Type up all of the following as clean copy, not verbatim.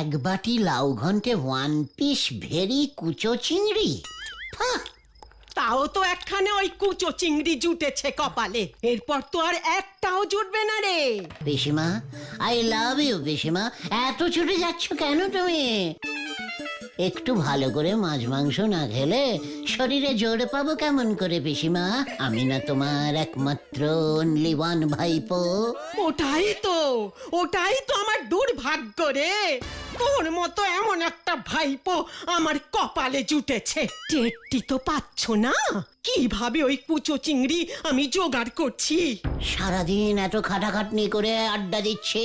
এক বাটি লাউ ঘন্টে 1 পিস ভেরি কুচো চিংড়ি। তাও তো একখানে ওই কুচো চিংড়ি জুটেছে কপালে, এরপর তো আর একটাও জুটবে না রে। পিসিমা, আই লাভ ইউ পিসিমা। এত ছুটে যাচ্ছ কেন তুমি? একটু ভালো করে মাছ মাংস না খেলে শরীরে জোর পাবো কেমন করে পিসিমা? আমি না তোমার একমাত্র অনলি ওয়ান ভাইপো। ওটাই তো আমার দুর্ভাগ্য রে। তোর মতো এমন একটা ভাইপো আমার কপালে জুটেছে। টেরটি তো পাচ্ছ না কিভাবে ওই কুচো চিংড়ি আমি জোগাড় করছি। সারাদিন এত খাটাখাটনি করে আড্ডা দিচ্ছে,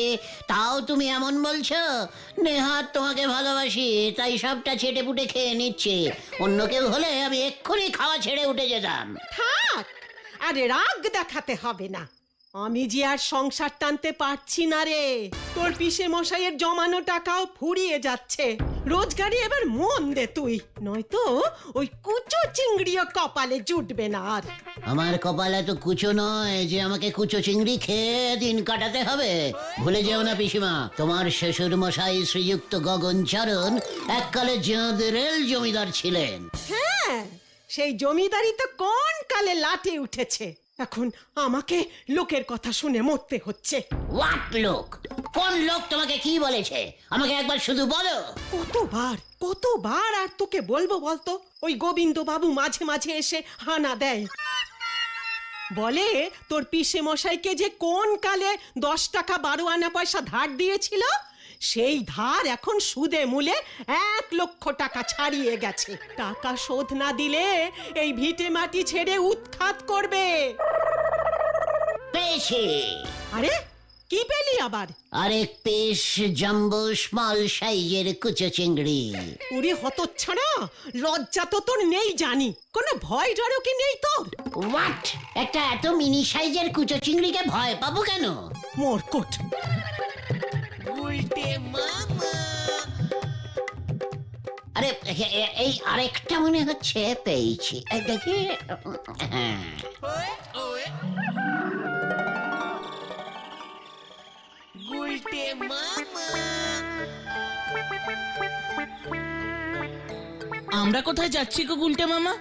তাও তুমি এমন বলছো? নেহাত তোমাকে ভালোবাসি তাই সবটা ছেটে পুটে খেয়ে নিচ্ছে। অন্য কেউ হলে আমি এক্ষুনি খাওয়া ছেড়ে উঠে যেতাম। থাক, আরে রাগ দেখাতে হবে না। আমি যে আর সংসার টানতে পারছি না রে। তোর পিসে মশাইয়ের জমানো টাকাও ফুরিয়ে যাচ্ছে। রোজগারে এবার মন দে তুই, নয়তো ওই কুচো চিংড়িও কপালে জুটবে না আর। আমার কপালে তো কুচো নয় যে আমাকে কুচো চিংড়ি খেয়ে দিন কাটাতে হবে। ভুলে যেও না পিসিমা, তোমার শ্বশুর মশাই শ্রীযুক্ত গগনচরণ এককালে রেল জমিদার ছিলেন। হ্যাঁ, সেই জমিদারি তো কোন কালে লাটে উঠেছে। এখন আমাকে লোকের কথা শুনে মরতে হচ্ছে। হোয়াট লোক? কোন লোক তোমাকে কি বলেছে আমাকে একবার শুধু বলো। কতবার আর তোকে বলবো বলতো? ওই গোবিন্দ বাবু মাঝে মাঝে এসে হানা দেয়, বলে তোর পিসে মশাইকে যে কোন কালে 10 টাকা 12 আনা পয়সা ধার দিয়েছিল, সেই ধার এখন সুদে মূলে 1 লক্ষ টাকা ছাড়িয়ে গেছে। টাকা শোধ না দিলে এই ভিটে মাটি ছেড়ে উৎখাত করবে। পেয়েছি। আরে কি পেলি আবার? আরেক পিস জাম্বো স্মল সাইজের কুচো চিংড়ি। উড়ি হতচ্ছাড়া, লজ্জা তো তোর নেই জানি, কোনো ভয় ডরও কি নেই তোর? হোয়াট? একটা এত মিনি সাইজের কুচো চিংড়িকে ভয় পাবো কেন? মোরকট। আরে এই আরেকটা মনে হচ্ছে পেয়েছি। দেখি, হ্যাঁ। আমরা কোথায় যাচ্ছি গো গুলটে মামা?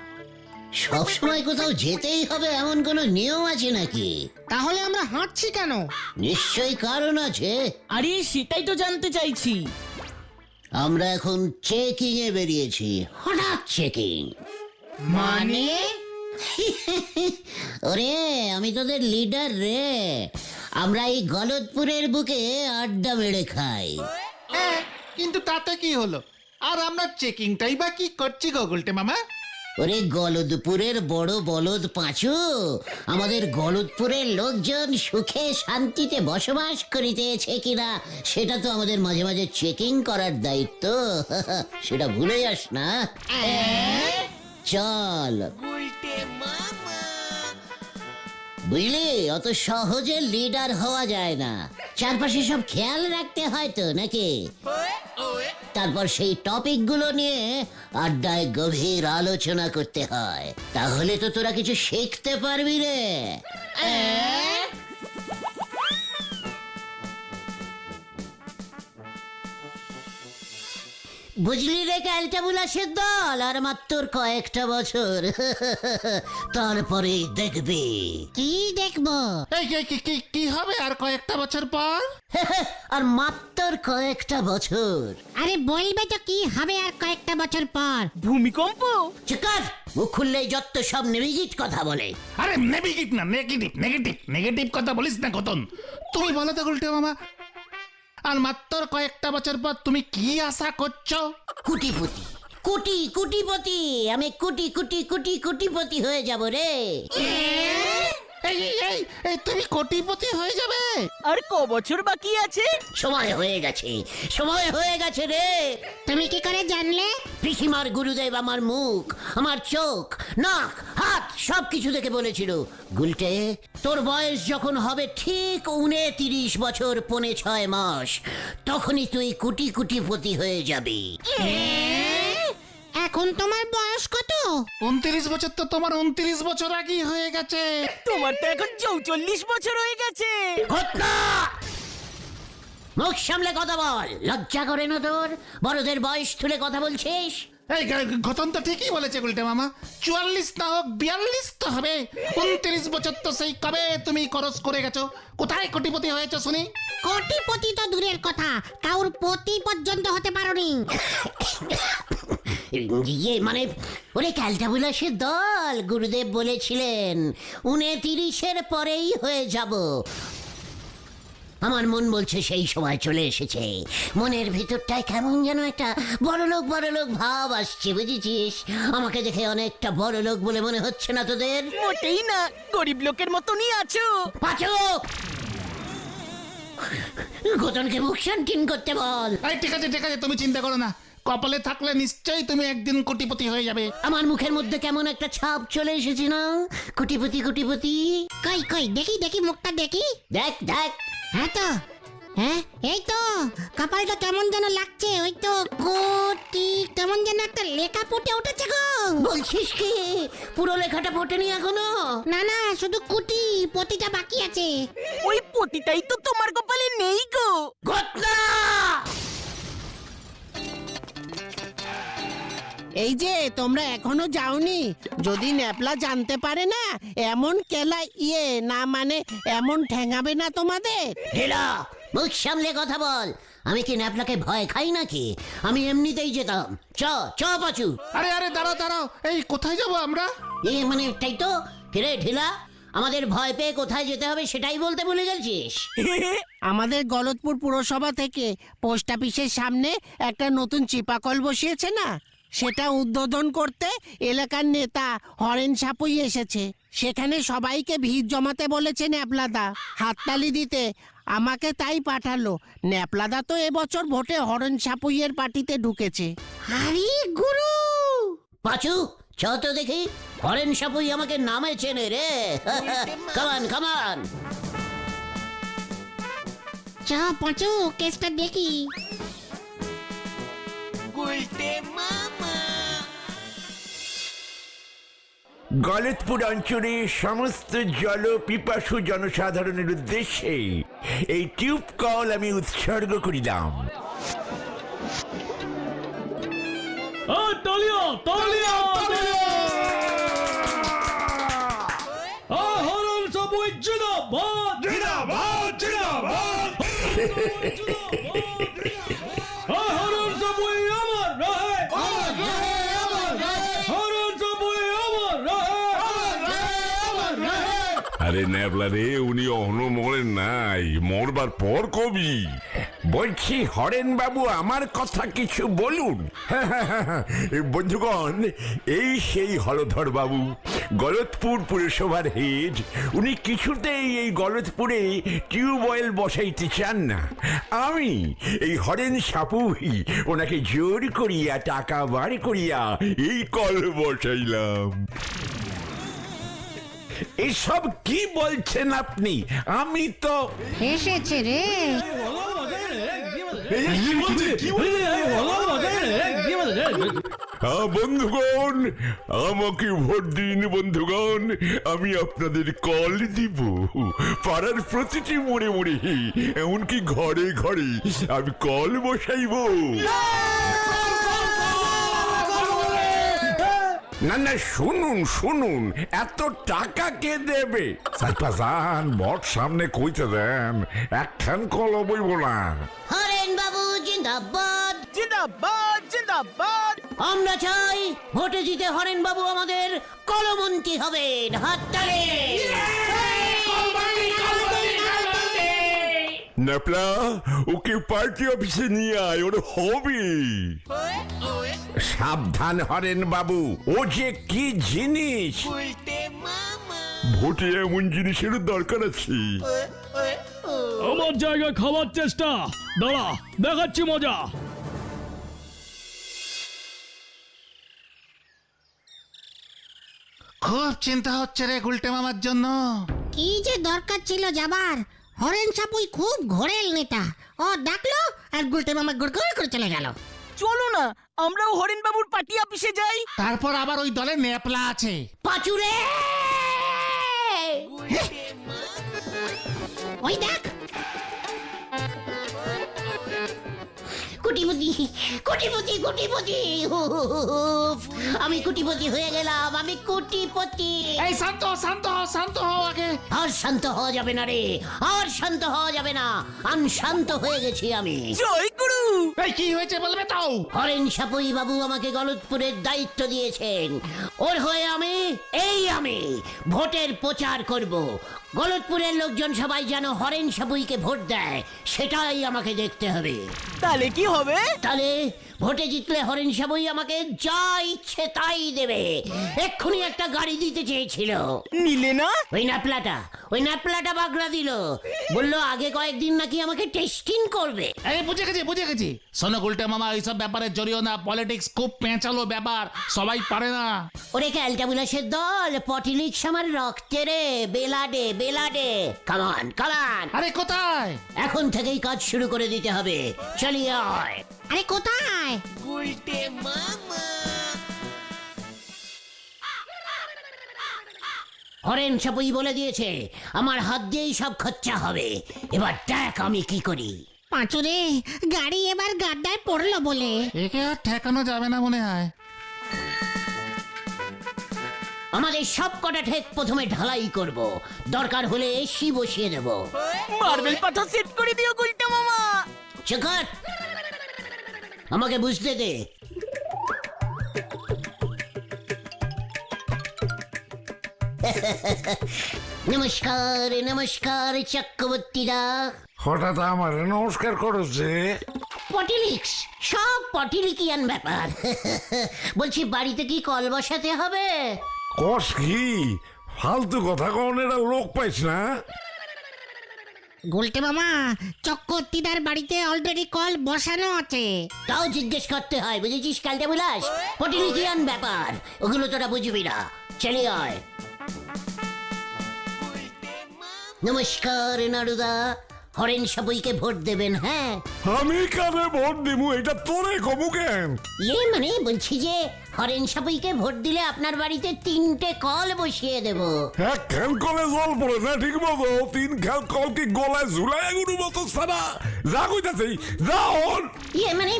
সবসময় কোথাও যেতেই হবে এমন কোনো নিয়ম আছে নাকি? তাহলে আমরা হাঁটছি কেন? নিশ্চয়ই কারণ আছে। আরে সেটাই তো জানতে চাইছি। আমরা এখন চেকিং এ বেরিয়েছি। হঠাৎ চেকিং মানে? ওরে, আমি তোদের লিডার রে। আমরা এই গলদপুরের বুকে আড্ডা মেরে খাই। কিন্তু তাতে কি হলো? আর আমরা চেকিংটাই বা কি করছি গো গুলটে মামা? ওরে গলদপুরের বড় বলদ পাঁচু, আমাদের গলদপুরের লোকজন সুখে শান্তিতে বসবাস করিতেছে কিনা সেটা তো আমাদের মাঝে মাঝে চেকিং করার দায়িত্ব। সেটা ভুলে যাস না। চল। বুঝলি, অত সহজে লিডার হওয়া যায় না। চারপাশে সব খেয়াল রাখতে হয় তো নাকি? তারপর সেই টপিক গুলো নিয়ে আড্ডায় গভীর আলোচনা করতে হয়, তাহলে তো তোরা কিছু শিখতে পারবি রে। বুঝলি রে ক্যালটাবুলাসের দল, আর মাত্র কয়েকটা বছর, তারপরে দেখবি। কি দেখবো? এই কি হবে আর কয়েকটা বছর পর? আর মাত্র কয়েকটা বছর। আরে বলবে তো কি হবে আর কয়েকটা বছর পর? ভূমিকম্প? চিকার, মুখ খুললেই যত সব নেভিজিট কথা বলে। আরে নেগেটিভ না, নেগেটিভ কথা বলিস না কতন। তুমি বলো তো গুলটে মামা, আর মাত্র কয়েকটা বছর পর তুমি কি আশা করছো? কুটিপতি, কুটিপতি। আমি কুটিপতি হয়ে যাব রে। এই তুমি কোটিপতি হয়ে যাবে? আর ক বছর বাকি আছে? সময় হয়ে গেছে রে। তুমি কি করে জানলে? পিসিমার গুরুদেব আমার মুখ, আমার চোখ, নাক, হাত সবকিছু দেখে বলেছিল, গুলটে তোর বয়স যখন হবে ঠিক 29 বছর 5.6 মাস, তখনই তুই কুটিপতি হয়ে যাবি। এখন তোমার বয়স কত? 29 বছর তো তোমার 29 বছর আগেই হয়ে গেছে। তোমার তো এখন 44 বছর হয়ে গেছে। ঘটনা মুখ সামলে কথা বল, লজ্জা করে না তোর? বড়দের বয়স তুলে কথা বলছিস? এই ঘটন তো ঠিকই বলেছে গুলটে মামা, 44 না হোক 42 তো হবে। 29 বছর তো সেই কবে তুমি খরচ করে গেছো। কোথায় কোটিপতি হয়েছো শুনি? কোটিপতি তো দূরের কথা, কাউর পতি পর্যন্ত হতে পারোনি। ইয়ে মানে ওরে ক্যালটা বুলাসের দল, গুরুদেব বলেছিলেন 29-এর পরেই হয়ে যাব। আমার মন বলছে সেই সময় চলে এসেছে। মনের ভিতরটায় কেমন যেন একটা বড়লোক বড়লোক ভাব আসছে, বুঝেছিস? আমাকে দেখে অনেকটা বড়লোক বলে মনে হচ্ছে না তোদের? মোটেই না, গরিব লোকের মতনই আছো। পাচু, ঘটনকে মুখ শান্তিন করতে বল। এই ঠিক আছে ঠিক আছে, তুমি চিন্তা করো না, কপালে থাকলে নিশ্চয়ই তুমি একদিন কোটিপতি হয়ে যাবে। আমার মুখের মধ্যে কেমন একটা ছাপ চলে এসেছে না? কোটিপতি কোটিপতি। কই কই দেখি দেখি মুখটা দেখি। দেখ দেখ। হ্যাঁ তো, হ্যাঁ এই তো, কপালটা কেমন যেন লাগছে। ওই তো কোটি, কেমন যেন একটা লেখা ফুটে উঠেছে গো। বলছিস কি পুরো লেখাটা ফোটেনি এখনো? না না, শুধু কুটি, পতিটা বাকি আছে। ওই পতিটাই তো তোমার কপালে নেই গো। ঘটনা এই যে তোমরা এখনো যাওনি, যদি ন্যাপলা জানতে পারে না এমন কেলা না মানে এমন ঠেঙাবে না তোমাদের। ঢেলা, মুখ সামলে কথা বল। আমি কি ন্যাপলাকে ভয় খাই নাকি? আমি এমনিতেই যেতাম। চ চ পাচু। আরে আরে দাঁড়াও দাঁড়াও, এই কোথায় যাব আমরা? মানে তাই তো। ফিরে ঢিলা, আমাদের ভয় পেয়ে কোথায় যেতে হবে সেটাই বলতে ভুলে গেছিস? আমাদের গলতপুর পুরসভা থেকে পোস্ট অফিসের সামনে একটা নতুন চিপাকল বসিয়েছে না, সেটা উদ্বোধন করতে এলাকার নেতা হরেন সাপুই এসেছে। সেখানে সবাইকে ভিড় জমাতে বলেছে ন্যাপলাদা, হাততালি দিতে। আমাকে তাই পাঠালো। ন্যাপলাদা তো এবছর ভোটে হরেন সাপুইয়ের পার্টিতে ঢুকেছে। আরে গুরু, পাচু, চ তো দেখি। হরেন সাপুই আমাকে নামে চেনে রে। কামান কামান। চ পাঁচু, কেসটা দেখি। গলতপুর অঞ্চলের সমস্ত জল পিপাসু জনসাধারণের উদ্দেশ্যে এই টিউব কল আমি উৎসর্গ করিলাম। আরে ন্যাবলা রে, উনি অহনো মরেন নাই, মরবার পর কবি। বলছি হরেন বাবু আমার কথা কিছু বলুন। বন্ধুগণ, এই সেই হলধর বাবু, গলতপুর পুরসভার হেড। উনি কিছুতেই এই গলতপুরে টিউবওয়েল বসাইতে চান না। আমি এই হরেন সাপুই ওনাকে জোর করিয়া টাকা বার করিয়া এই কল বসাইলাম। এসব কি বলছেন আপনি? আমি তো এসেছে রে। বন্ধুগণ, আমাকে ভোট দিন বন্ধুগণ, আমি আপনাদের কল দিব। পাড়ার প্রতিটি মোড়ে মোড়ে, এমনকি ঘরে ঘরে আমি কল বসাইব। না না, শুনুন শুনুন, এত টাকা কে দেবে? সাইপাজান ভোট সামনে কইতে দেন, একখান কল বইব না। হরেন বাবু জিন্দাবাদ। জিন্দাবাদ জিন্দাবাদ। আমরা চাই ভোটে জিতে হরেন বাবু আমাদের কলমন্ত্রী হবেন। হাততালি। ন্যাপলা, ওকে পার্টি অফিসে নিয়ে আয়, ওর হবে। সাবধান হরেন বাবু, ও যে কি জিনিস। ভোটে এমন জিনিসের দরকার আছে। আমার জায়গায় খাওয়ার চেষ্টা, দাঁড়া দেখাচ্ছি মজা। খুব চিন্তা হচ্ছে রে গুলটে মামার জন্য। কি যে দরকার ছিল যাবার। হরেন সাপুই খুব ঘোরেল নেতা। ও ডাকলো আর গুলটে মামা গুড় করে চলে গেল। চলো না, আমরাও হরেন বাবুর পার্টি অফিসে যাই। তারপর আবার ওই দলে ন্যাপলা আছে। পাচুরে, ওই দেখ, কোটিপতি কোটিপতি কোটিপতি উফ, আমি কোটিপতি হয়ে গেলাম, আমি কোটিপতি। এই শান্ত হও, শান্ত হও, শান্ত হও আগে। আর শান্ত হওয়া যাবে না রে, আর শান্ত হওয়া যাবে না, শান্ত হয়ে গেছি আমি। জয় গুরু। এই কি হয়েছে বলবে তো? হরেন সাপুই বাবু আমাকে গলতপুরের দায়িত্ব দিয়েছেন। ওর হয়ে আমি ভোটের প্রচার করব। গলতপুরের লোকজন সবাই যেন হরেন সাপুইকে ভোট দেয়, সেটাই আমাকে দেখতে হবে। তাহলে কি হবে? তাহলে ভোটে জিতলে হরেন সাপুই আমাকে যা ইচ্ছে তাই দেবে। এক্ষুনি একটা গাড়ি দিতে চেয়েছিল, নিলে না? ওই ন্যাপলাটা বাগড়া দিল, বললো আগে কয়েকদিন নাকি আমাকে টেস্টিং করবে। এই বুঝে গেছি। শোনো গুলটে মামা, এইসব ব্যাপারে জড়িও না। পলিটিক্স খুব পেঁচালো ব্যাপার, সবাই পারে না। ওরে ক্যালটাবুলাসের দল, পটিলিক্স আমার রক্তে রে, বেলাডে। কামান। আরে কোথায়? এখন থেকেই কাজ শুরু করে দিতে হবে, চলিয়ে আয়। আরে কোথায়? হরেন সাপুই বলে দিয়েছে আমার হাত দিয়েই সব খরচা হবে। এবার দেখ আমি কি করি। পাঁচুরে, গাড়ি এবার গাড্ডায় পড়লো বলে। একে আর ঠেকানো যাবে না মনে হয়। আমাদের সব কটা ঠেক প্রথমে ঢালাই করব, দরকার হলে এসি বসিয়ে দেব। মার্বেল পাথর সেট করে দিও গুলটা মামা। চকর, আমাকে বুঝতে দে। নমস্কার চক্রবর্তীরা। হঠাৎ আমার নমস্কার করছে। পটিলিক্স, সব পটিলিকিয়ান ব্যাপার। বলছি বাড়িতে কি কল বসাতে হবে? কস কি ফালতু কথা কন, এরা লোক পাইছ না। গুলটে মামা, চক্রবর্তীদার বাড়িতে অলরেডি কল বসানো আছে। তাও জিজ্ঞেস করতে হয়, বুঝেছিস ক্যালটাবুলাস? পটিলিকিয়ান ব্যাপার, ওগুলো তোরা বুঝবি না। চলে আয়। নমস্কার নারুদা, হরেন সাপুইকে ভোট দেবেন? হ্যাঁ। আমি কানে ভোট দিমু এটা তোরে কমু কেন? মানে বলছি যে হরেন সাপুইকে ভোট দিলে আপনার বাড়িতে 3টে কল বসিয়ে দেব। এক খেল কলে জল পড়ে না ঠিক মতো, 3 খেল কল কি গলায় ঝুলাই গুরু মতো সারা যা কইতাছি যা হন। মানে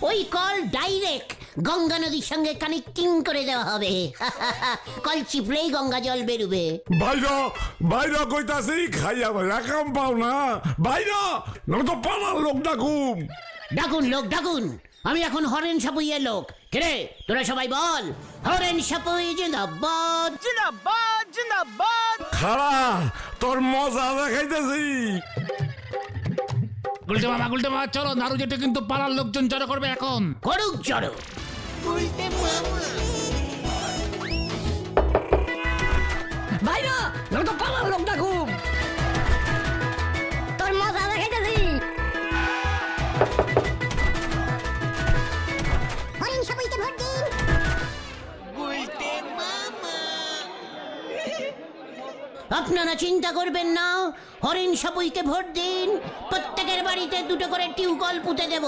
ওই কল ডাইরেক্ট গঙ্গা নদীর সঙ্গে কানেক্টিং করে দেওয়া হবে। কল চিপলেই গঙ্গা জল বেরোবে। বাইরা কইতাছি খাইয়া ভাইয়া কাম পাও না। বাইরা নয়তো পাড়ার লোক ডাকুন। আমি এখন হরেন সাপুইয়ের লোক। কে তোরা সবাই বল, হরেন সাপুই জিন্দাবাদ। জিন্দাবাদ। খাড়া তোর মজা দেখাইতেছি। গুলটে মামা চলো, নাড়ু যেটা কিন্তু পাড়ার লোকজন জড়ো করবে এখন। করুক জড়ো। ভাইরা, নয়তো পালার লোক ডাকুম। তোর মজা দেখাইতেছি। হরেন সাপুইকে ভোট দিন। আপনারা চিন্তা করবেন না, হরেন সাপুইকে ভোট দিন। প্রত্যেকের বাড়িতে 2টো করে টিউবওয়েল পুঁতে দেব,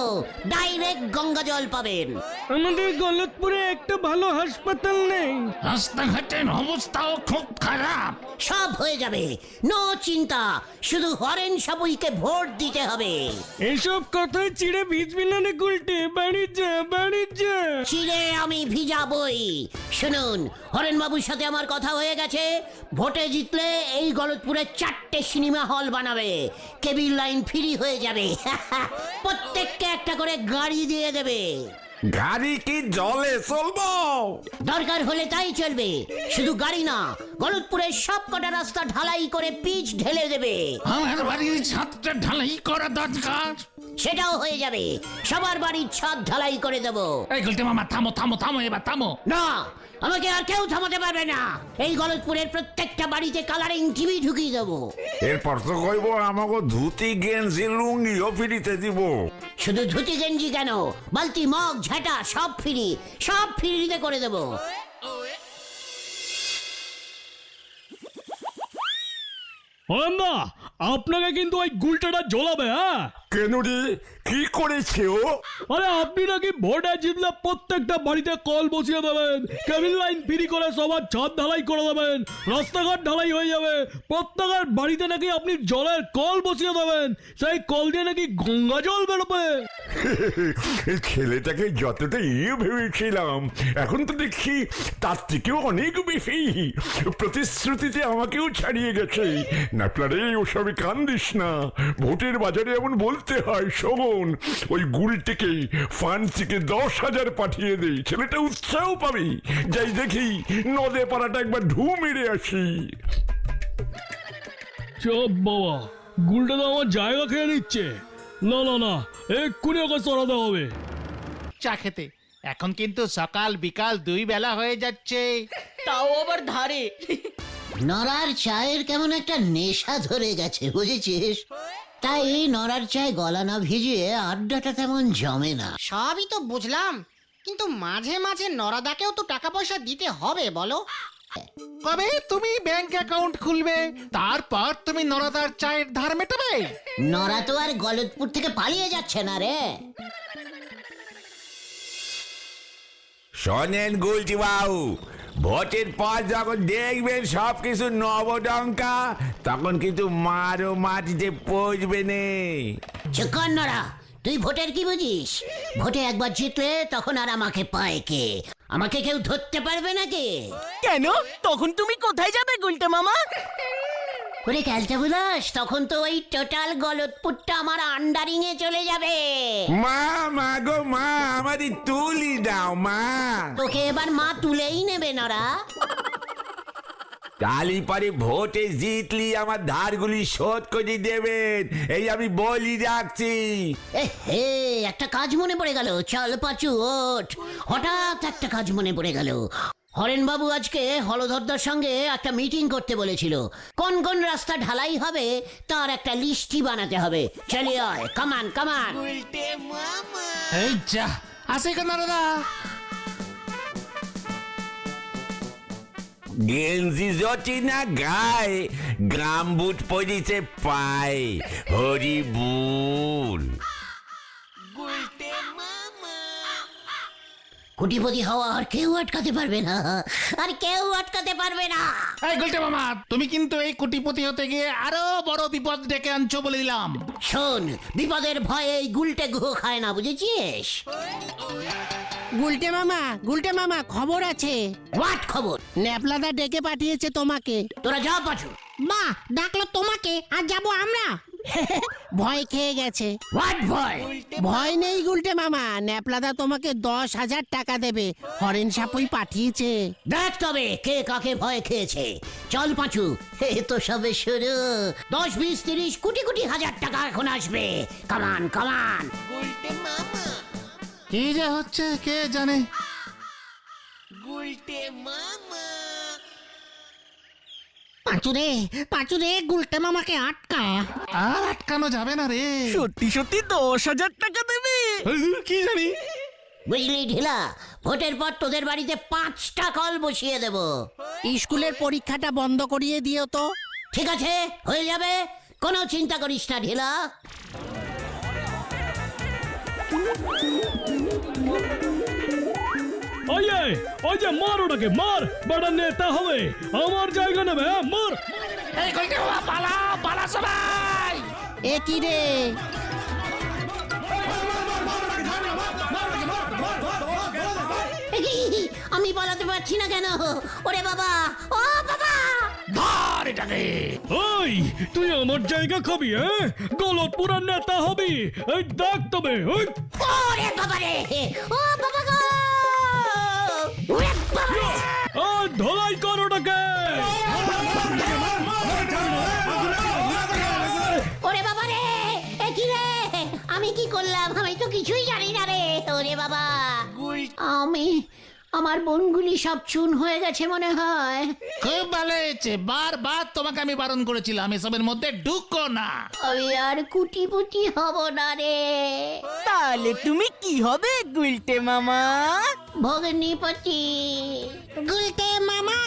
ডাইরেক্ট গঙ্গা জল পাবেন। আমাদের গলতপুরে একটা ভালো হাসপাতাল নেই। রাস্তাঘাটের অবস্থাও খুব খারাপ। সব হয়ে যাবে, নো চিন্তা, শুধু হরেন সাপুইকে ভোট দিতে হবে। এইসব কথায় চিড়ে ভিজবি না রে গুলটে, বাড়ি যা। চিরে আমি ভিজাবই। শুনুন, হরেন বাবুর সাথে আমার কথা হয়ে গেছে। ভোটে জিতলে এই গলতপুরে 4টে সিনেমা হল বানাবে, কেবিল লাইন ফ্রি হয়ে যাবে। প্রত্যেককে একটা করে গাড়ি দিয়ে দেবে। গাড়ি কি জলে চলবো? দরকার হলে তাই চলবে। শুধু গাড়ি না, গলতপুরের সব কটা রাস্তা ঢালাই করে পিচ ঢেলে দেবে। আমার বাড়ির ছাদটা ঢালাই করা দরকার। সেটাও হয়ে যাবে, সবার বাড়ির ছাদ ঢালাই করে দেব। এই গুলটে মামা থামো এবার থামো। না, আমাকে আর কেউ থামাতে পারবে না। এই গলতপুরের প্রত্যেকটা বাড়িতে কালারিং টিভি ঢুকিয়ে দেবো। এরপর তো কইব আমাকে ধুতি গেঞ্জি লুঙ্গিও ফিরিতে দিব। শুধু ধুতি গেঞ্জি কেন, বালতি মগ ঝাঁটা সব ফ্রিতে করে দেবো। হরেন্দা, আপনাকে কিন্তু ওই গুলটাটা জ্বলাবে। হ্যাঁ, কেন রে, কি করেছে ও? আরে আপনি নাকি ভোটে জিতলে প্রত্যেকটা বাড়িতে কল বসিয়ে দেবেন, কেবিল লাইন ফ্রি করে সবার ছাদ ঢালাই করে দেবেন, রাস্তাঘাট ঢালাই হয়ে যাবে, প্রত্যেকের বাড়িতে নাকি আপনি জলের কল বসিয়ে দেবেন, সেই কল দিয়ে নাকি গঙ্গা জল বেরোবে। ছেলেটাকে যতটা ভেবেছিলাম, এখন তো দেখছি তার থেকেও অনেক বেশি। প্রতিশ্রুতিতে আমাকেও ছাড়িয়ে গেছে। নাপলারে ওসবে কান দিস না, ভোটের বাজারে এমন বলতে হয়। শোন, ওই গুলটিকে ফান্ড থেকে 10,000 পাঠিয়ে দেই, ছেলেটা উৎসাহ পাবে। যাই দেখি নদে পাড়াটা একবার ঢু মেরে আসি। চপ বাবা, গুলটা তো আমার জায়গা খেয়ে নিচ্ছে। না না না, এক্ষুনি ওকে সরাতে হবে। চা খেতে এখন কিন্তু সকাল বিকাল 2 বেলা হয়ে যাচ্ছে। তাও আবার ধারে। নরার চায়ের কেমন একটা নেশা ধরে গেছে, বুঝেছিস? তাই নরার চায় গলা না ভিজিয়ে আড্ডাটা তেমন জমে না। সবই তো বুঝলাম, কিন্তু মাঝে মাঝে নরাদাকেও তো টাকা পয়সা দিতে হবে বলো। কবে তুমি ব্যাংক অ্যাকাউন্ট খুলবে, তারপর তুমি নরাদার চায়ের ধার মেটাবে? নরা তো আর গলতপুর থেকে পালিয়ে যাচ্ছে না রে। শোনেন গুলটি বাবু, ভোটের পর যখন দেখবেন সবকিছু নবডঙ্কা, তখন কিন্তু মারো মাটিতে পচবে নে। চুকন নরা, তুই ভোটের কি বুঝিস? ভোটে একবার জিতলে তখন আর আমাকে পায় কে? আমাকে কেউ ধরতে পারবে নাকি? কেন? তখন তুমি কোথায় যাবে গুলটে মামা? ওরে ক্যালটা বুলাস, তখন তো ওই টোটাল গলতপুরটা আমার আন্ডারিং এ চলে যাবে। মা, মা গো মা, আমারই তুলি দাও মা। তোকে এবার মা তুলেই নেবে নরা। কালি পারে ভোটে জিতলি আমার ধারগুলি শোধ করে দেবেন, এই আমি বলি রাখছি। হে, একটা কাজ মনে পড়ে গেল। চল পাচু ওঠ। হঠাৎ একটা কাজ মনে পড়ে গেল। হরেন বাবু আজকে হলধরদার সঙ্গে একটা মিটিং করতে বলেছিল। কোন কোন রাস্তা ঢালাই হবে তার একটা লিস্টই বানাতে হবে। চলে আয়, কামান কামান। এই যা, আসে কেন নরাদা? গেঞ্জি জটি না গায়ে, গামবুট পরিছে পায়, হরি বুল। কোটিপতি হওয়া আর কেউ আটকাতে পারবে না, আর কেউ আটকাতে পারবে না। এই গুলটে মামা, তুমি কিন্তু এই কোটিপতি হতে গিয়ে আরো বড় বিপদ ডেকে আনছো বলে দিলাম। শোন, বিপদের ভয়ে এই গুলটে গুহ খায় না, বুঝেছিস? গুলটে মামা খবর আছে। হোয়াট খবর? ন্যাপলাদা ডেকে পাঠিয়েছে তোমাকে। তোরা যা পাঠু। মা ডাকলো তোমাকে, আর যাবো আমরা। ভয় খেয়ে গেছে। হোয়াট ভয়? ভয় নেই গুলটে মামা, ন্যাপলাদা তোমাকে 10,000 টাকা দেবে, হরেন সাপুই পাঠিয়েছে। দেখ তবে কে কাকে ভয় খেয়েছে। চল পাঁচু, এ তো সবে শুরু। 10, 20, 30 কোটি কোটি হাজার টাকা এখন আসবে। কামান কামান। কি যে হচ্ছে কে জানে। পাঁচুরে গুলটে মামাকে আটকা। আর আটকানো যাবে না রে। সত্যি সত্যি 10,000 টাকা দেবে? কি জানি। বুঝলি ঢিলা, ভোটের পর তোদের বাড়িতে 5টা কল বসিয়ে দেব। স্কুলের পরীক্ষাটা বন্ধ করিয়ে দিও তো। ঠিক আছে, হয়ে যাবে, কোনো চিন্তা করিস না ঢিলা। ওই যে মার ওটাকে, মার। বড় নেতা হবে, আমার জায়গা নেবে। মার। এই গুলটে মামা, পালা পালা সবাই। এ কি রে? আমি পালাতে পারছি না কেন? ওরে বাবা, ও বাবা! ধর এটাকে। ওই তুই আমার জায়গা খাবি? গলতপুরের নেতা হবি? এই দেখ তবে। ওরে বাবা রে, ও বাবা গো! ওরে বাবা রে! ধলাই কর ওটাকে। ওরে বাবা রে, এ কি রে? আমি কি করলাম? আমি তো কিছুই জানি না রে। ওরে বাবা, আমার বোনগুলি সব চুন হয়ে গেছে মনে হয়। খুব ভালো হয়েছে, বারবার তোমাকে আমি বারণ করেছিলাম এসবের মধ্যে ঢুকো না। আমি আর কুটিপুটি হব না রে। তাহলে তুমি কি হবে গুলটে মামা? ভগ্নিপতি। গুলটে মামা